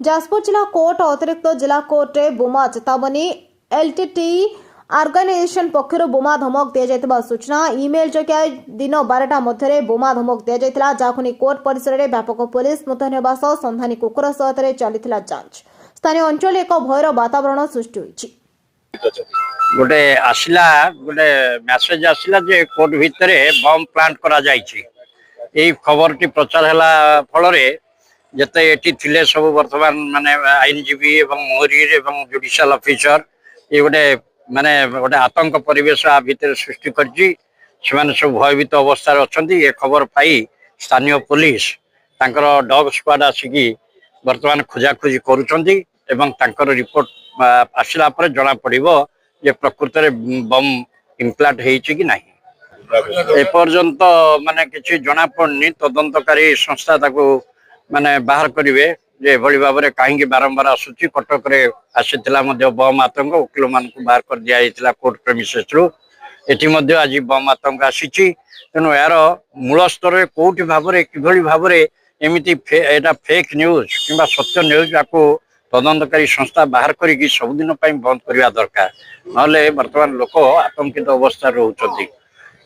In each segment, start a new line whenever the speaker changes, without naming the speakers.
जाजपुर जिला कोर्ट अतिरिक्त जिला कोर्ट रे बोमा चेतावनी एलटीटी ऑर्गेनाइजेशन पक्षर बोमा धमक दिया सूचना इमेल जरिया दिन 12टा मध्य बोमा धमक दिया जहां कोर्ट परिसर में व्यापक पुलिस मुतयन होगा सह सन्धानी कुकुर सहायता चली जांच स्थानीय अंचल एक भयर वातावरण सृष्टि होइछि।
गोटे आसला गोटे मेसेज आसला जे कोर्ट भितर बम प्लांट करा जाइछि। एई खबरटी प्रचार हला फल रे जते एटी थिले सब वर्तमान माने आईनजीबी एवं मोहरी एवं जुडिशियल ऑफिसर ये गोटे माने गोटे आतंक परिवेश आ भितर सृष्टि करछि। सेमाने सब भयभीत अवस्था अछंती। ये खबर पाई स्थानीय पुलिस तांकर डॉग स्क्वाड आसिकी वर्तमान खोजाखोजी करूछंती एवं तांकर रिपोर्ट आसिला पर जणा पड़िबो जे प्रकृत रे बम इम्प्लांट हेछि कि नाही। ए पर्यंत माने किछि जणा पड़नी तदंतकारी संस्था ताको माने बाहर करिवे जे भली भाबरे काहेकि बारंबार आसुची कटक रे आसीतिला मध्ये बम आतंक वकील मान को बाहर कर दिया आइतिला कोर्ट प्रेमिसेस रु एठी मध्ये आज बम आतंक आसीची। तेनु यार मूल स्तर रे कोठी भाबरे किभली भाबरे एमिति एटा फेक न्यूज किबा सत्य न्यूज आको तदंतकारी संस्था बाहर करिकि सब दिन पई बंद करिया दरकार नले वर्तमान लोक आतंकित अवस्था रहउचंती।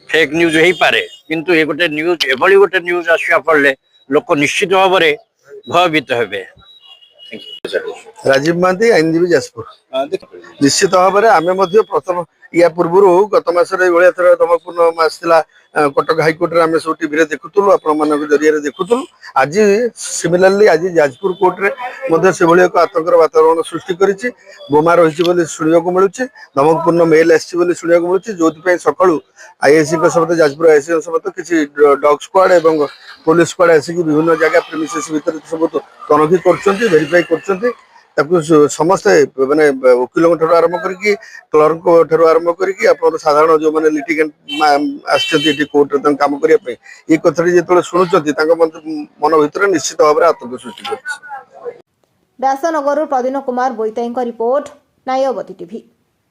फेक न्यूज हेई पारे किंतु ए गोटे न्यूज एभली गोटे न्यूज आसिया पड़ले लोक निश्चित भाव में भयभीत हे।
राजीव महांती आईनजीवी जाजपुर निश्चित भाव में आम प्रथम या पूर्व गत मसरे थर दमकपूर्ण आसला कटक हाइकोर्ट रे आम सब टीवी देखुलु आपण जरिए देखुलु। आज सिमिलारली आज जाजपुर कोर्ट रे से एक आतंकर वातावरण सृष्टि करिछि। बोमा रही शुणा मिलूँ दमकपूर्ण मेल आसी शुणा मिलूँ जो सकाळू आईएससी समेत जाजपुर आईएससी समेत किसी डॉग स्क्वाड एवं पुलिस स्क्वाड आसिक विभिन्न जगह प्रेमिसेस भितर सब तनखी कर वेरीफाई कर समस्ते माने वकिल आरंभ करके क्लर्क ठार आरंभ करके साधारण जो मैंने लिटिगेंट आसछंती कोर्ट रे काम करने ये कथा जो शुणुंट मन भर निश्चित भाव में आतंक सृष्टि कर।
व्यासनगर प्रदीन कुमार बोईताई रिपोर्ट नायवती टीवी।